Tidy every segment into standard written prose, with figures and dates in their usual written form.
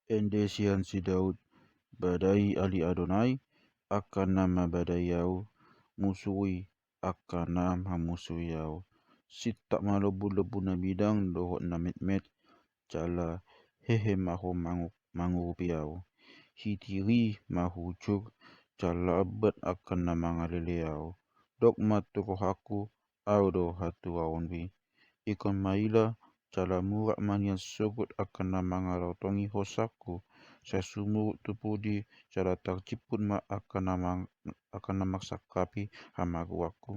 Endesian si Daud, badai ali Adonai, akan nama badai yau, musuhi akan nama musuhi yau. Sitak malebu-lebu na bidang dohot na met-met, jala hehe maho mangurupi yau. Hitiri mahujuk, jala abad akan nama ngalele yau. Dok matuko haku, au do hatu aonbi. Ikon maila, jala murak manian sogut akan nama ngalotongi hosaku. Saya sumur tupudi, jala terciput ma akan nama sakapi hamaku aku.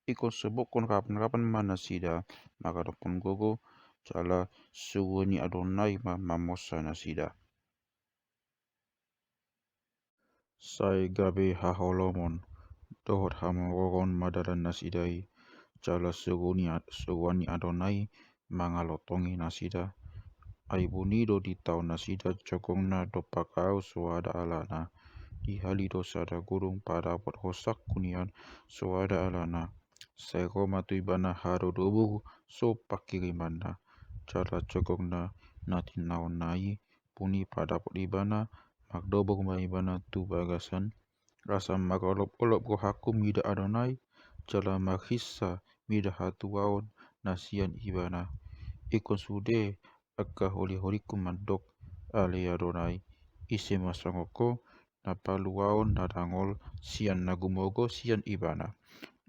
Ikon sebokon kapan-kapan mana sida, maka dokon gogo, jala suwani Adonai ma mamosa nasida. Sai gabe haholomon, dohot hamorogon madaran nasidai, jala suwani Adonai mangalotongi nasida. Aibunido di tahun nasida cokongna dopakau suada alana. Di hali dosa da gurung pada pot hosak kunian suada alana. Sego matu ibana haro dobu so pakirimana. Jala cokongna natinau nai puni pada pot ibana magdobok ma ibana tu bagasan. Rasa magalop-olop go haku mida Adonai, jala maghissa mida hatu waon nasian ibana. Ikon sude aka holi-holiku mandok ale Adonai, ise masangoko na paluaon na dangol sian nagumogo sian ibana.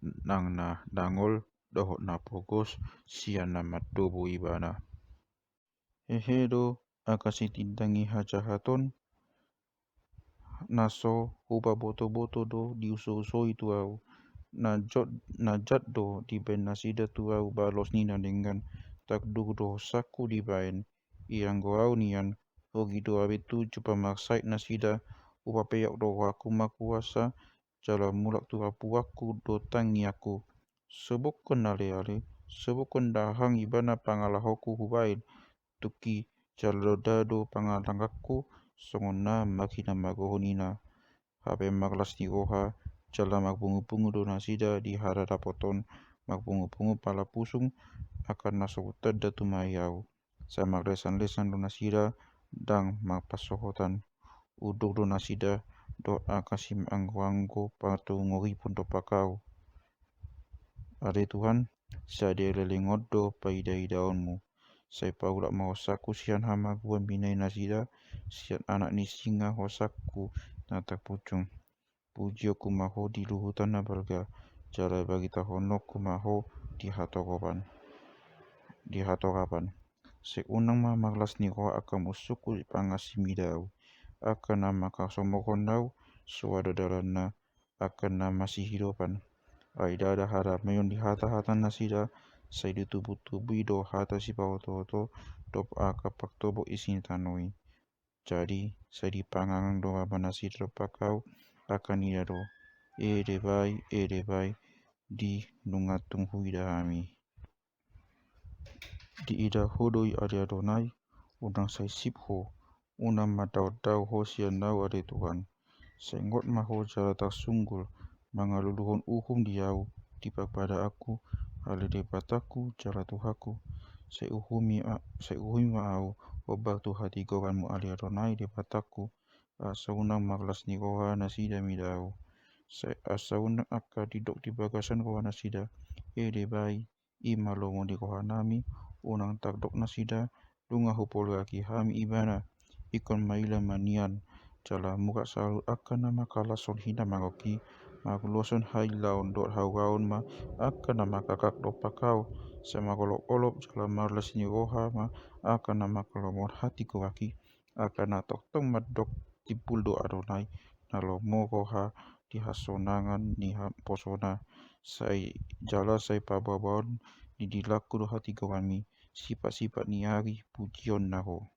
Nang na dangol dohot na pogos sian na madobo ibana. Hehedo akasitindangi hajahaton, naso huba boto-boto do diuso-uso itu au. Najat do di ben nasida tu au balos nina dengan tak do saku di bain. Iang goau nian hogi do abetu cupa maksait nasida upa peyak do aku makuasa jala mulak tu aku do tangi aku. Sebokon ale-ale, sebokon dahang ibana pangalahoku hubain. Tuki jala dado pangalangakku songona makina magohonina. Habe maglas ni oha jala magbungu-bungu do nasida di harada poton magbungu-bungu pala pusung akan nasohutan datu mayau. Saya maglesan-lesan do nasida dang magpasohotan uduk do nasida doa kasih anggo-anggo patu ngoripun do pakau. Ade Tuhan, saya lelengot do paida-idaonmu. Saya paulak mahosaku sian hama gua binai nasida, sian anak ni singa hosaku natak pucung. Puji aku maho di luhutan nabalga, jala bagi tahonok maho di hatokapan. Seunang ma maglas ni roh akan musuku pangasimidau. Akan nama kasomokon dau, suada dalana akan nama si hidupan. Aida ada harap mayon di hata-hata nasida, saya di tubuh-tubuh do hata si pauto-auto, dop akapak tobo isin tanoi. Jadi, saya dipangang do apa nasida pakau, akan ida do. Ede bai, di nungatung huida hami. Di ida hodoi ade Adonai, unang saya sipho, unang madau-dau ho sianau ade Tuhan. Sengot maho jala tak sunggul, mangaluluhon uhum diau, tipak pada aku, ale depataku jala Tuhaku. Saya uhumi au, obak tu hati goranmu ale Adonai depataku, asa unang maglas ni goha nasida midau. Asa unang akka didok di bagasan goha nasida, ede bai, imalomo di goha nami, unang takdok nasida, lunga hupolo aki hami ibana, ikon maila manian, jala muka selalu akan nama kalason hina magoki, maguloson hai laon dot hawaon ma akan nama kakak dopakau, sama golok-golok jala marlas ni roha ma akan nama kalomon hati kaki, akan natok tong madok tipul do Adonai, nalomo roha di hasonangan ni posona, sai jala sai pababon di dilaku do hati kami, sifat-sifat ni hari pujion naho.